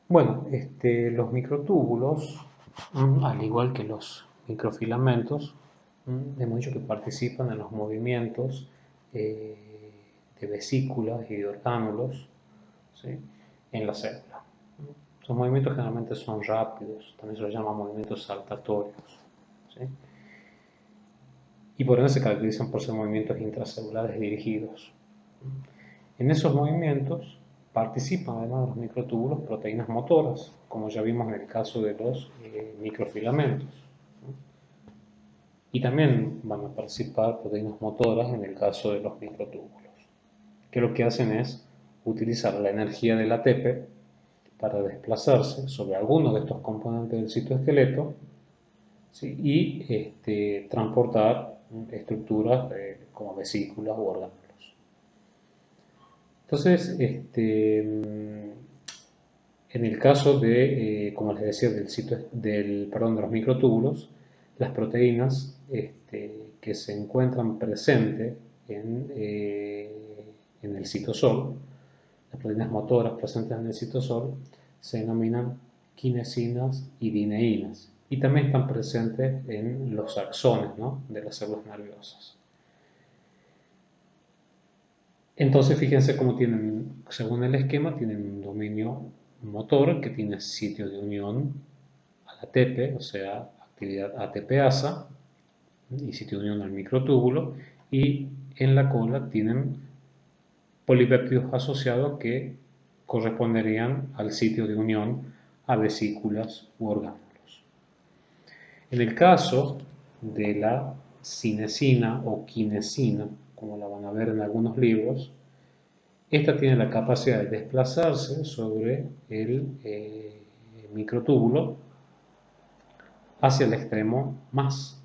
Bueno, los microtúbulos, al igual que los microfilamentos, hemos dicho que participan en los movimientos eh, de vesículas y de orgánulos, ¿sí?, en la célula. Los movimientos generalmente son rápidos, también se los llama movimientos saltatorios, ¿sí? Y por ende se caracterizan por ser movimientos intracelulares dirigidos. En esos movimientos participan, además de los microtúbulos, proteínas motoras, como ya vimos en el caso de los microfilamentos. Y también van a participar proteínas motoras en el caso de los microtúbulos, que lo que hacen es utilizar la energía del ATP para desplazarse sobre alguno de estos componentes del citoesqueleto, ¿sí?, y transportar estructuras como vesículas u órganos. Entonces, en el caso de, como les decía, de los microtúbulos, las proteínas que se encuentran presentes en el citosol, las proteínas motoras presentes en el citosol, se denominan quinesinas y dineínas. Y también están presentes en los axones, ¿no?, de las células nerviosas. Entonces, fíjense cómo tienen, según el esquema, tienen un dominio motor que tiene sitio de unión al ATP, o sea, actividad ATPasa, y sitio de unión al microtúbulo, y en la cola tienen polipéptidos asociados que corresponderían al sitio de unión a vesículas u orgánulos. En el caso de la cinesina o quinesina, como la van a ver en algunos libros, esta tiene la capacidad de desplazarse sobre el microtúbulo hacia el extremo más,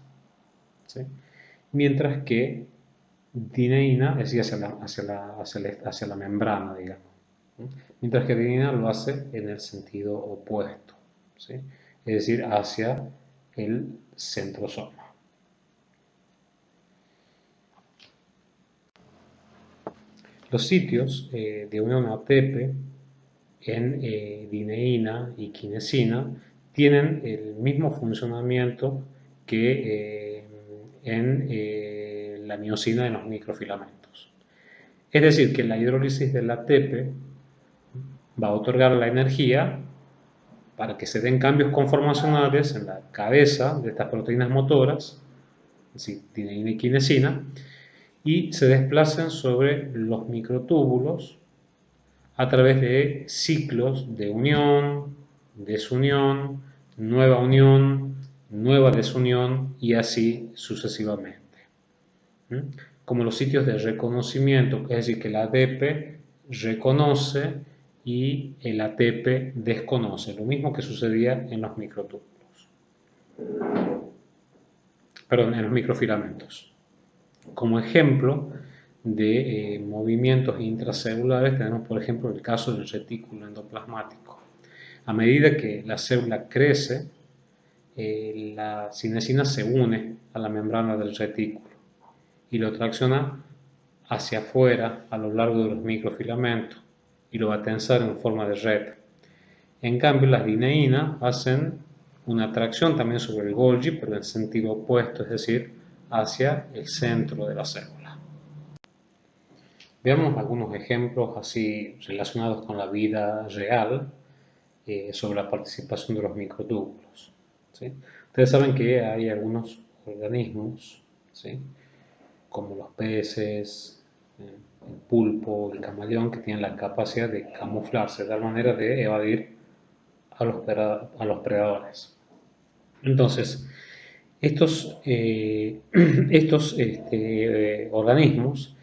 ¿sí?, mientras que dineína es decir, hacia la membrana, digamos, ¿sí?, mientras que adenina lo hace en el sentido opuesto, ¿sí?, es decir, hacia el centrosoma. Los sitios de unión ATP en dineína y quinesina tienen el mismo funcionamiento que en la miosina de los microfilamentos. Es decir, que la hidrólisis del ATP va a otorgar la energía para que se den cambios conformacionales en la cabeza de estas proteínas motoras, es decir, dineína y quinesina, y se desplacen sobre los microtúbulos a través de ciclos de unión, desunión, nueva desunión y así sucesivamente. Como los sitios de reconocimiento, es decir, que el ADP reconoce y el ATP desconoce, lo mismo que sucedía en los microtúbulos, perdón, en los microfilamentos. Como ejemplo de movimientos intracelulares tenemos, por ejemplo, el caso del retículo endoplasmático. A medida que la célula crece, la cinesina se une a la membrana del retículo y lo tracciona hacia afuera a lo largo de los microfilamentos y lo va a tensar en forma de red. En cambio, las dineínas hacen una tracción también sobre el Golgi, pero en sentido opuesto, es decir, hacia el centro de la célula. Veamos algunos ejemplos así relacionados con la vida real sobre la participación de los microtúbulos, ¿sí? Ustedes saben que hay algunos organismos, ¿sí?, como los peces, el pulpo, el camaleón, que tienen la capacidad de camuflarse, de tal manera de evadir a los predadores. Entonces, estos organismos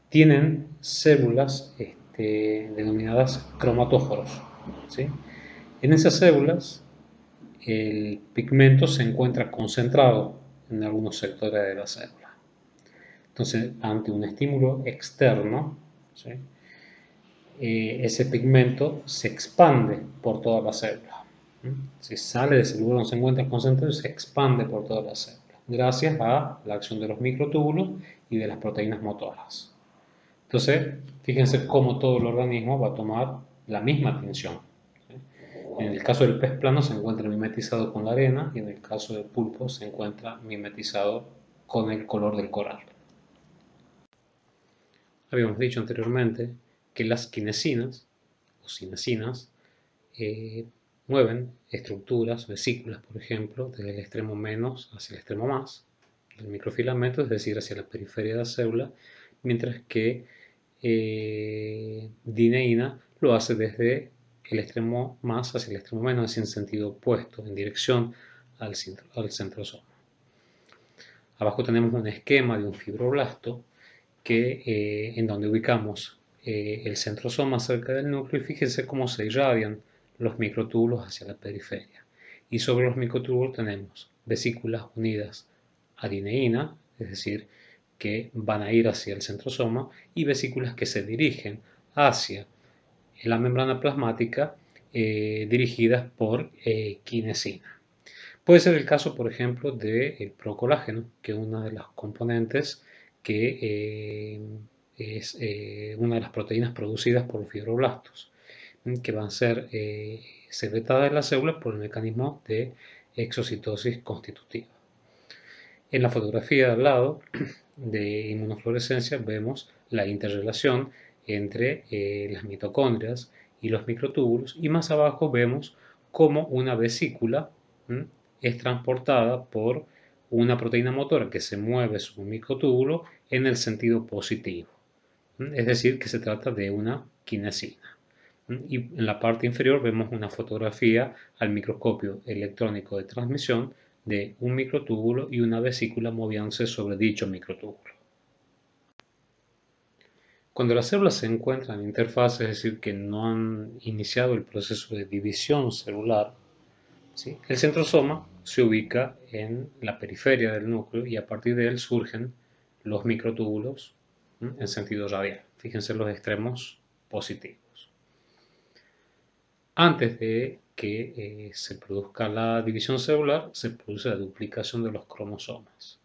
tienen células denominadas cromatóforos, ¿sí? En esas células el pigmento se encuentra concentrado en algunos sectores de la célula. Entonces, ante un estímulo externo, ¿sí?, ese pigmento se expande por toda la célula. Si sale de ese lugar donde se encuentra concentrado, se expande por toda la célula, gracias a la acción de los microtúbulos y de las proteínas motoras. Entonces, fíjense cómo todo el organismo va a tomar la misma tensión, ¿sí? En el caso del pez plano se encuentra mimetizado con la arena y en el caso del pulpo se encuentra mimetizado con el color del coral. Habíamos dicho anteriormente que las quinesinas o cinesinas mueven estructuras, vesículas, por ejemplo, desde el extremo menos hacia el extremo más del microfilamento, es decir, hacia la periferia de la célula, mientras que dineína lo hace desde el extremo más hacia el extremo menos, así en sentido opuesto, en dirección al centrosoma. Abajo tenemos un esquema de un fibroblasto en donde ubicamos el centrosoma cerca del núcleo y fíjense cómo se irradian los microtúbulos hacia la periferia. Y sobre los microtúbulos tenemos vesículas unidas a dineína, es decir, que van a ir hacia el centrosoma, y vesículas que se dirigen hacia la membrana plasmática dirigidas por quinesina. Puede ser el caso, por ejemplo, del procolágeno, que es una de las componentes que es una de las proteínas producidas por los fibroblastos, que van a ser secretadas en la célula por el mecanismo de exocitosis constitutiva. En la fotografía de al lado de inmunofluorescencia vemos la interrelación entre las mitocondrias y los microtúbulos, y más abajo vemos cómo una vesícula es transportada por una proteína motora que se mueve sobre un microtúbulo en el sentido positivo. Es decir, que se trata de una quinesina. Y en la parte inferior vemos una fotografía al microscopio electrónico de transmisión de un microtúbulo y una vesícula moviéndose sobre dicho microtúbulo. Cuando las células se encuentran en interfaz, es decir, que no han iniciado el proceso de división celular, ¿sí?, el centrosoma se ubica en la periferia del núcleo y a partir de él surgen los microtúbulos en sentido radial. Fíjense los extremos positivos. Antes de que se produzca la división celular, se produce la duplicación de los cromosomas,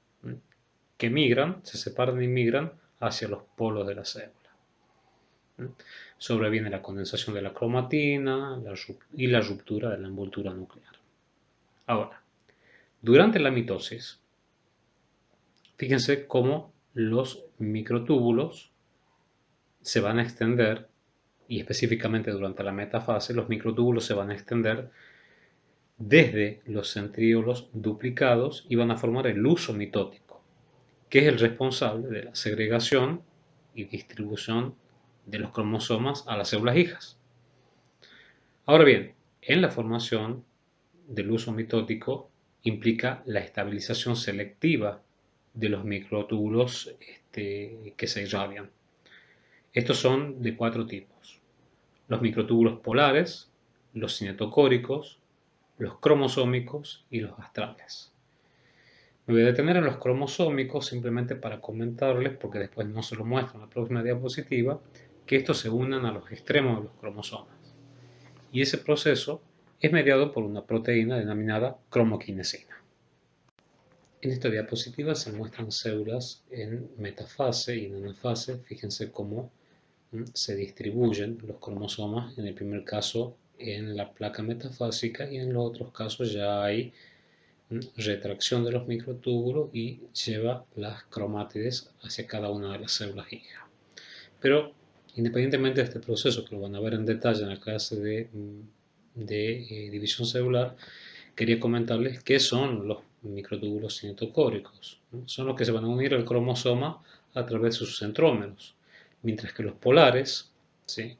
que migran, se separan y migran hacia los polos de la célula. Sobreviene la condensación de la cromatina y la ruptura de la envoltura nuclear. Ahora, durante la mitosis, fíjense cómo los microtúbulos se van a extender, y específicamente durante la metafase, los microtúbulos se van a extender desde los centríolos duplicados y van a formar el huso mitótico, que es el responsable de la segregación y distribución de los cromosomas a las células hijas. Ahora bien, en la formación del huso mitótico implica la estabilización selectiva de los microtúbulos que se irradian. Estos son de 4 tipos: los microtúbulos polares, los cinetocóricos, los cromosómicos y los astrales. Me voy a detener en los cromosómicos simplemente para comentarles, porque después no se lo muestro en la próxima diapositiva, que estos se unen a los extremos de los cromosomas. Y ese proceso es mediado por una proteína denominada cromoquinesina. En esta diapositiva se muestran células en metafase y en anafase. Fíjense cómo se distribuyen los cromosomas, en el primer caso en la placa metafásica y en los otros casos ya hay retracción de los microtúbulos y lleva las cromátides hacia cada una de las células hija. Pero independientemente de este proceso, que lo van a ver en detalle en la clase de división celular, quería comentarles qué son los microtúbulos cinetocóricos. Son los que se van a unir al cromosoma a través de sus centrómeros, mientras que los polares, ¿sí?,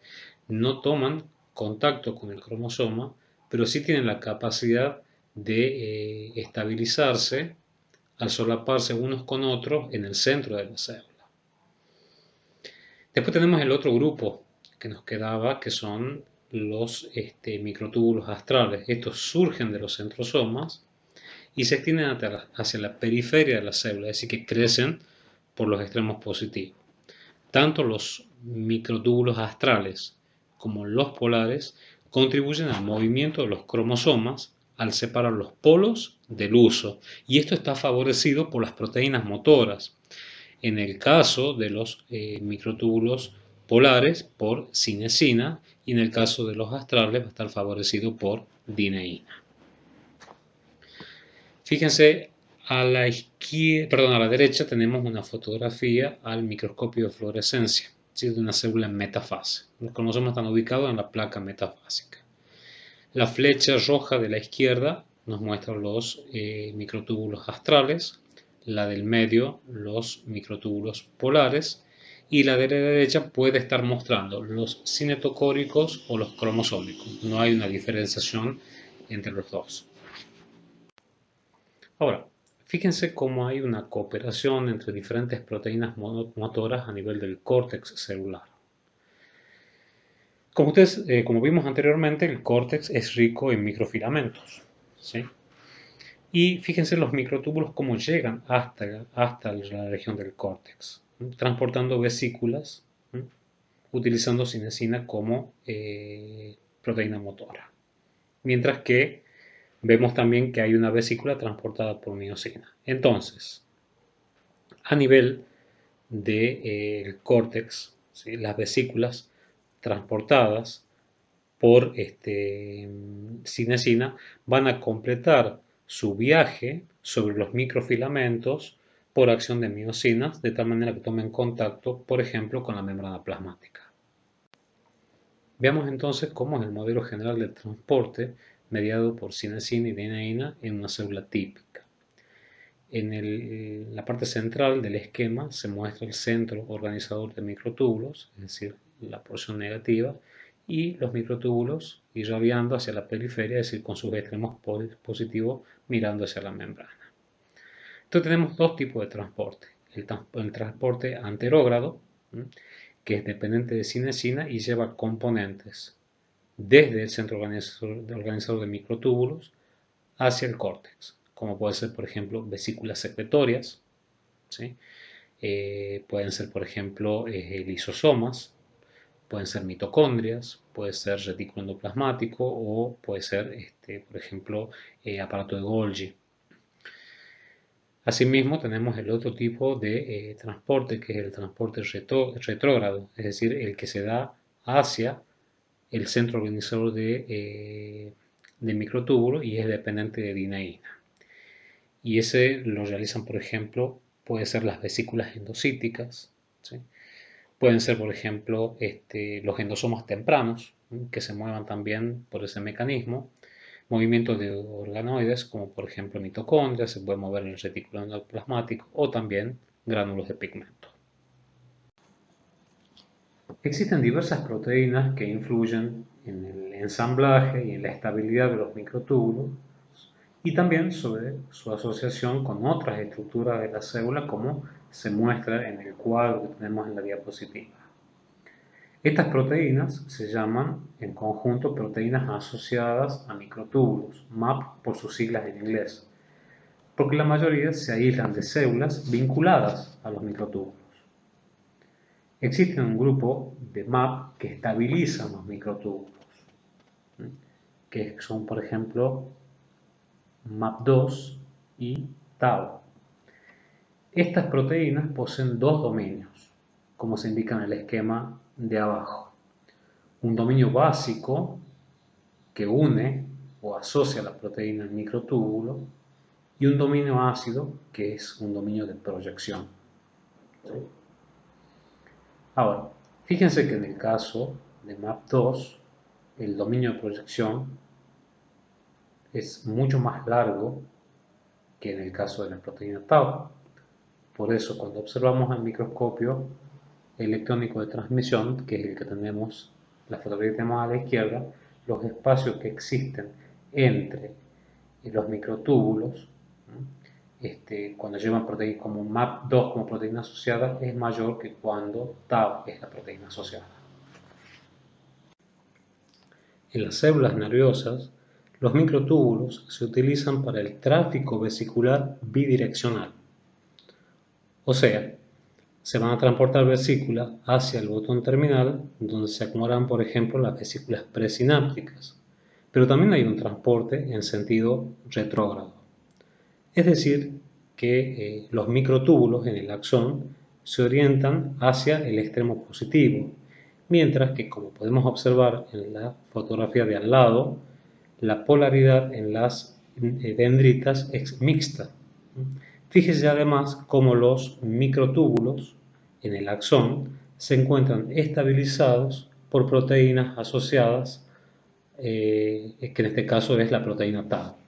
no toman contacto con el cromosoma, pero sí tienen la capacidad de estabilizarse al solaparse unos con otros en el centro de la célula. Después tenemos el otro grupo que nos quedaba, que son los microtúbulos astrales. Estos surgen de los centrosomas y se extienden hacia la periferia de la célula, es decir, que crecen por los extremos positivos. Tanto los microtúbulos astrales como los polares contribuyen al movimiento de los cromosomas al separar los polos del huso, y esto está favorecido por las proteínas motoras. En el caso de los microtúbulos polares, por cinesina, y en el caso de los astrales va a estar favorecido por dineína. Fíjense, a la a la derecha tenemos una fotografía al microscopio de fluorescencia, ¿sí?, de una célula en metafase. Los cromosomas están ubicados en la placa metafásica. La flecha roja de la izquierda nos muestra los microtúbulos astrales, la del medio los microtúbulos polares, y la de la derecha puede estar mostrando los cinetocóricos o los cromosómicos. No hay una diferenciación entre los dos. Ahora, fíjense cómo hay una cooperación entre diferentes proteínas motoras a nivel del córtex celular. Como vimos anteriormente, el córtex es rico en microfilamentos, ¿sí? Y fíjense los microtúbulos cómo llegan hasta la región del córtex, transportando vesículas, utilizando cinesina como proteína motora. Mientras que vemos también que hay una vesícula transportada por miosina. Entonces, a nivel del córtex, ¿sí?, las vesículas transportadas por cinesina van a completar su viaje sobre los microfilamentos por acción de miosinas, de tal manera que tomen contacto, por ejemplo, con la membrana plasmática. Veamos entonces cómo es el modelo general del transporte mediado por cinesina y dineína en una célula típica. En la parte central del esquema se muestra el centro organizador de microtúbulos, es decir, la porción negativa, y los microtúbulos irradiando hacia la periferia, es decir, con sus extremos positivos mirando hacia la membrana. Entonces tenemos dos tipos de transporte. El transporte anterógrado, que es dependiente de cinesina y lleva componentes desde el centro organizador de microtúbulos hacia el córtex, como puede ser, por ejemplo, vesículas secretorias, ¿sí? Pueden ser, por ejemplo, lisosomas, pueden ser mitocondrias, puede ser retículo endoplasmático o puede ser, por ejemplo, aparato de Golgi. Asimismo, tenemos el otro tipo de transporte, que es el transporte retrógrado, es decir, el que se da hacia el centro organizador de microtúbulo y es dependiente de dineína. Y ese lo realizan, por ejemplo, puede ser las vesículas endocíticas, ¿sí? Pueden ser, por ejemplo, los endosomas tempranos, que se muevan también por ese mecanismo. Movimientos de organoides, como por ejemplo mitocondrias, se puede mover en el retículo endoplasmático o también gránulos de pigmento. Existen diversas proteínas que influyen en el ensamblaje y en la estabilidad de los microtúbulos y también sobre su asociación con otras estructuras de la célula, como se muestra en el cuadro que tenemos en la diapositiva. Estas proteínas se llaman en conjunto proteínas asociadas a microtúbulos, MAP por sus siglas en inglés, porque la mayoría se aíslan de células vinculadas a los microtúbulos. Existe un grupo de MAP que estabilizan los microtúbulos, que son, por ejemplo, MAP2 y Tau. Estas proteínas poseen dos dominios, como se indica en el esquema de abajo. Un dominio básico que une o asocia la proteína al microtúbulo y un dominio ácido que es un dominio de proyección. ¿Sí? Ahora, fíjense que en el caso de MAP2 el dominio de proyección es mucho más largo que en el caso de la proteína Tau. Por eso, cuando observamos el microscopio electrónico de transmisión, que es el que tenemos, la fotografía que tenemos a la izquierda, los espacios que existen entre los microtúbulos, cuando llevan proteína como MAP2 como proteína asociada, es mayor que cuando Tau es la proteína asociada. En las células nerviosas, los microtúbulos se utilizan para el tráfico vesicular bidireccional. O sea, se van a transportar vesículas hacia el botón terminal, donde se acumulan, por ejemplo, las vesículas presinápticas. Pero también hay un transporte en sentido retrógrado. Es decir, que los microtúbulos en el axón se orientan hacia el extremo positivo, mientras que, como podemos observar en la fotografía de al lado, la polaridad en las dendritas es mixta. Fíjese además cómo los microtúbulos en el axón se encuentran estabilizados por proteínas asociadas, que en este caso es la proteína Tau.